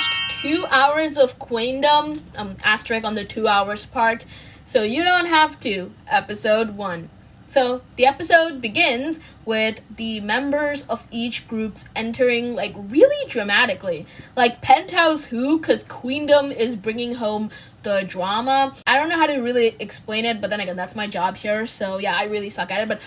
watched 2 hours of Queendom, asterisk on the 2 hours part, so you don't have to. Episode 1. So the episode begins with the members of each groups entering like really dramatically. Like Penthouse who, because Queendom is bringing home the drama. I don't know how to really explain it, but then again, that's my job here. So yeah, I really suck at it. But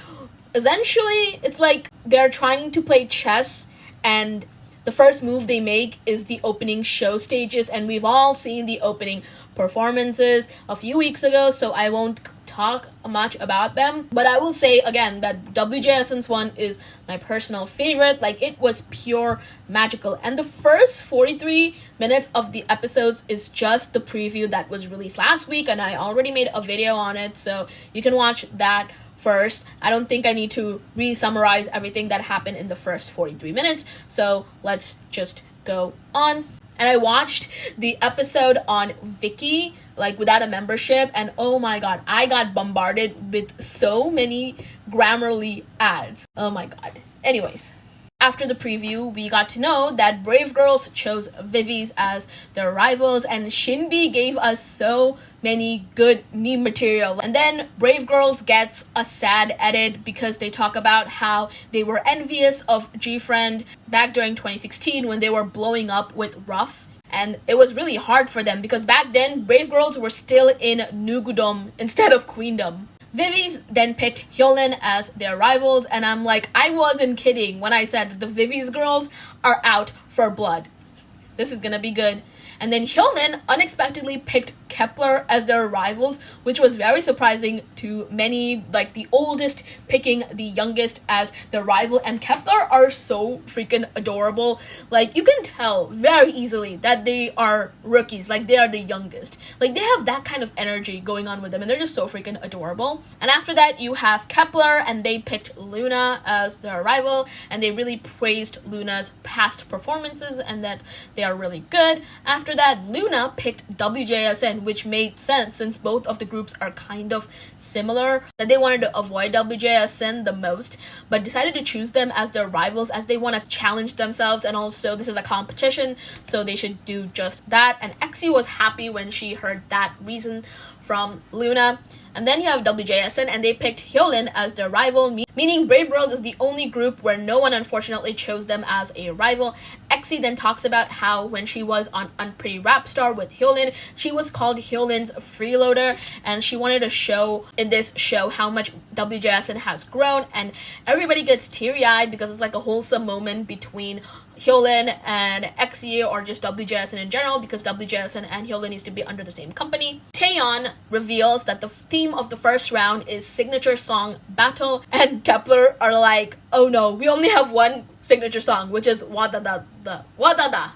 essentially, it's like they're trying to play chess, and the first move they make is the opening show stages, and we've all seen the opening performances a few weeks ago, so I won't talk much about them. But I will say again that WJSN's one is my personal favorite. Like, it was pure magical. And the first 43 minutes of the episodes is just the preview that was released last week, and I already made a video on it, so you can watch that first. I don't think I need to re-summarize everything that happened in the first 43 minutes, so let's just go on. And I watched the episode on Vicky, like without a membership, and oh my god, I got bombarded with so many Grammarly ads. Oh my god. Anyways, after the preview, we got to know that Brave Girls chose Viviz as their rivals, and Shinbi gave us so many good meme material. And then Brave Girls gets a sad edit because they talk about how they were envious of G-Friend back during 2016 when they were blowing up with Ruff. And it was really hard for them because back then, Brave Girls were still in Nugudom instead of Queendom. Viviz then picked hyolyn as their rivals, and I'm like, I wasn't kidding when I said that the Viviz girls are out for blood. This is gonna be good. And then hyolyn unexpectedly picked Kepler as their rivals, which was very surprising to many, like the oldest picking the youngest as their rival. And Kepler are so freaking adorable. Like, you can tell very easily that they are rookies, like they are the youngest. Like, they have that kind of energy going on with them, and they're just so freaking adorable. And after that, you have Kepler, and they picked Luna as their rival, and they really praised Luna's past performances and that they are really good. After that, Luna picked WJSN, which made sense since both of the groups are kind of similar, that they wanted to avoid WJSN the most, but decided to choose them as their rivals as they want to challenge themselves, and also this is a competition, so they should do just that. And Exie was happy when she heard that reason from Luna. And then you have WJSN, and they picked hyolyn as their rival, meaning Brave Girls is the only group where no one unfortunately chose them as a rival. Exie then talks about how when she was on Unpretty Rap Star with hyolyn, she was called hyolyn's freeloader, and she wanted to show in this show how much WJSN has grown, and everybody gets teary-eyed because it's like a wholesome moment between hyolyn and Exie, or just WJSN in general, because WJSN and hyolyn used to be under the same company. Taeyeon reveals that the theme of the first round is signature song battle, and Kepler are like, oh no, we only have one signature song, which is Wadada.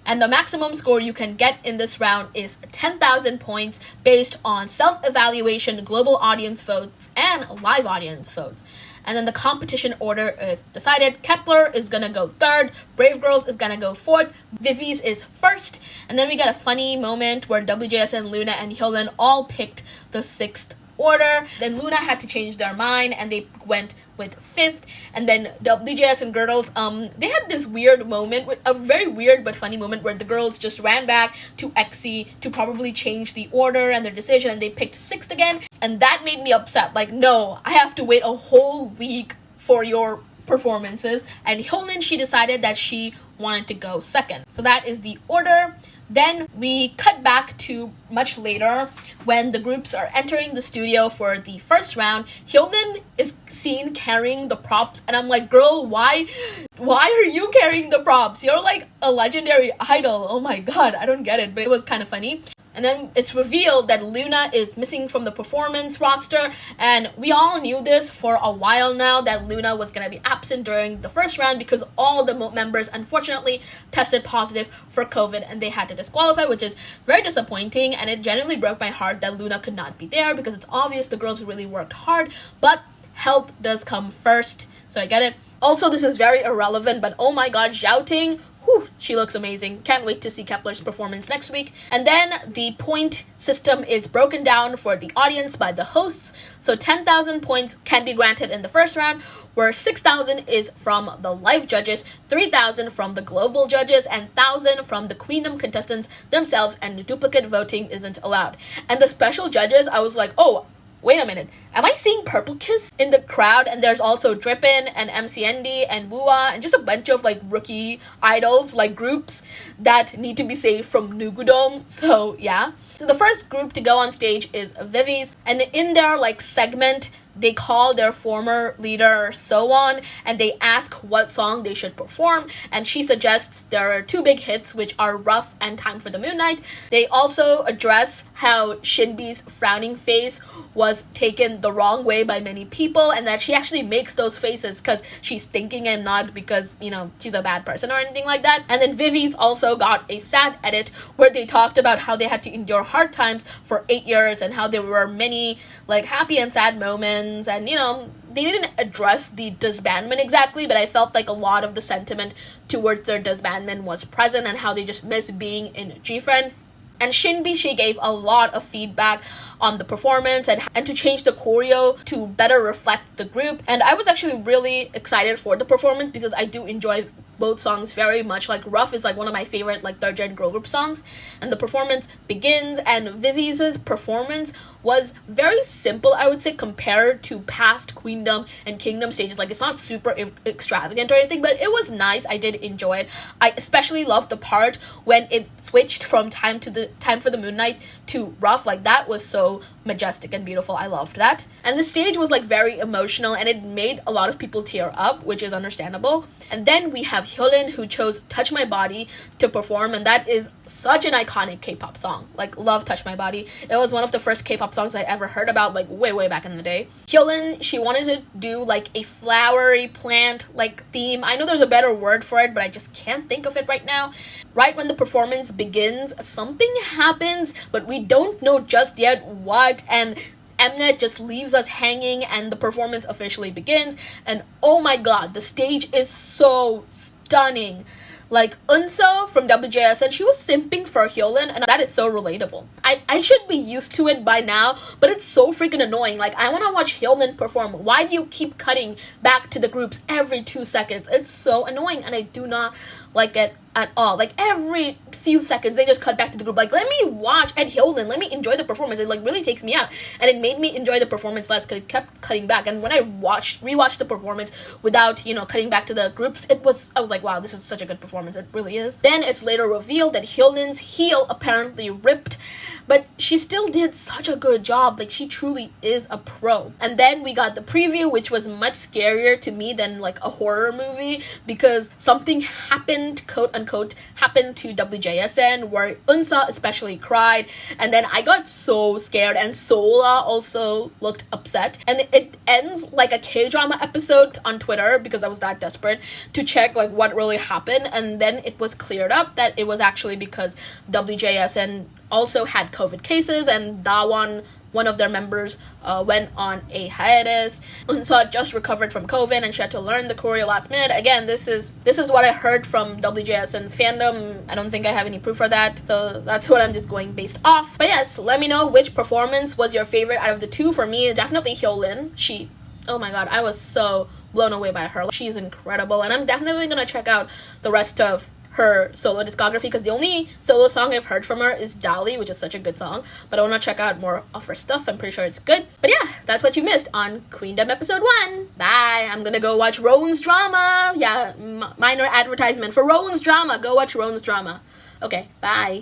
And the maximum score you can get in this round is 10,000 points based on self-evaluation, global audience votes, and live audience votes. And then the competition order is decided. Kepler is gonna go third, Brave Girls is gonna go fourth, Viviz is first, and then we got a funny moment where WJSN, Luna, and hyolyn all picked the sixth order. Then Luna had to change their mind, and they went with fifth. And then WJSN girls, they had this weird moment, a very weird but funny moment, where the girls just ran back to Exie to probably change the order and their decision, and they picked sixth again. And that made me upset. Like, no, I have to wait a whole week for your performances. And hyolyn, she decided that she wanted to go second. So that is the order. Then we cut back to much later when the groups are entering the studio for the first round. hyolyn is seen carrying the props, and I'm like, girl, why are you carrying the props? You're like a legendary idol. Oh my god, I don't get it, but it was kind of funny. And then it's revealed that Luna is missing from the performance roster, and we all knew this for a while now, that Luna was going to be absent during the first round because all the members unfortunately tested positive for COVID and they had to disqualify, which is very disappointing, and it genuinely broke my heart that Luna could not be there because it's obvious the girls really worked hard, but health does come first, so I get it. Also, this is very irrelevant, but oh my god, Zhao Ting, whew, she looks amazing. Can't wait to see Kepler's performance next week. And then the point system is broken down for the audience by the hosts. So 10,000 points can be granted in the first round, where 6,000 is from the live judges, 3,000 from the global judges, and 1,000 from the Queendom contestants themselves, and duplicate voting isn't allowed. And the special judges, I was like, oh, wait a minute, am I seeing Purple Kiss in the crowd? And there's also Drippin' and MCND and Wooa and just a bunch of like rookie idols, like groups that need to be saved from Nugudom. So yeah. So the first group to go on stage is Viviz, and in their like segment, they call their former leader Sowon and they ask what song they should perform, and she suggests there are two big hits, which are Rough and Time for the Moonlight. They also address how Shinbi's frowning face was taken the wrong way by many people, and that she actually makes those faces because she's thinking and not because, you know, she's a bad person or anything like that. And then Viviz also got a sad edit where they talked about how they had to endure hard times for 8 years and how there were many like happy and sad moments, and you know, they didn't address the disbandment exactly, but I felt like a lot of the sentiment towards their disbandment was present and how they just miss being in G-Friend. And Shinbi, she gave a lot of feedback on the performance and to change the choreo to better reflect the group. And I was actually really excited for the performance because I do enjoy both songs very much. Like Rough is like one of my favorite like third gen girl group songs, and the performance begins, and Viviz's performance was very simple, I would say, compared to past Queendom and Kingdom stages. Like, it's not super extravagant or anything, but it was nice. I did enjoy it. I especially loved the part when it switched from Time for the Moonlight to Rough. Like, that was so majestic and beautiful. I loved that. And the stage was like very emotional, and it made a lot of people tear up, which is understandable. And then we have hyolyn, who chose Touch My Body to perform, and that is such an iconic K-pop song. Like, love Touch My Body. It was one of the first K-pop songs I ever heard about, like way back in the day. hyolyn, she wanted to do like a flowery plant like theme. I know there's a better word for it, but I just can't think of it right now. Right when the performance begins, something happens, but we don't know just yet what, and Mnet just leaves us hanging, and the performance officially begins. And oh my god, the stage is so stunning. Like, Unso from WJSN, she was simping for hyolyn, and that is so relatable. I should be used to it by now, but it's so freaking annoying. Like, I want to watch hyolyn perform. Why do you keep cutting back to the groups every 2 seconds? It's so annoying, and I do not like it at all. Like, every few seconds they just cut back to the group. Like, let me watch at hyolyn, let me enjoy the performance. It like really takes me out, and it made me enjoy the performance less because it kept cutting back. And when I rewatched the performance without, you know, cutting back to the groups, I was like, wow, this is such a good performance. It really is. Then it's later revealed that hyolyn's heel apparently ripped, but she still did such a good job. Like, she truly is a pro. And then we got the preview, which was much scarier to me than like a horror movie, because something happened, quote unquote, happened to WJSN, where Unsa especially cried, and then I got so scared, and Sola also looked upset. And it ends like a K-drama episode on Twitter, because I was that desperate to check like what really happened, and then it was cleared up that it was actually because WJSN also had COVID cases, and Dawan, one of their members, went on a hiatus. Unsa just recovered from COVID, and she had to learn the choreo last minute. Again, this is what I heard from WJSN's fandom. I don't think I have any proof for that, so that's what I'm just going based off. But yes, let me know which performance was your favorite out of the two. For me, definitely hyolyn. Oh my god, I was so blown away by her. She's incredible, and I'm definitely gonna check out the rest of her solo discography, because the only solo song I've heard from her is Dali, which is such a good song, but I want to check out more of her stuff. I'm pretty sure it's good. But yeah, that's what you missed on Queendom episode 1. Bye. I'm gonna go watch Rowan's drama. Yeah, minor advertisement for Rowan's drama. Go watch Rowan's drama. Okay, bye.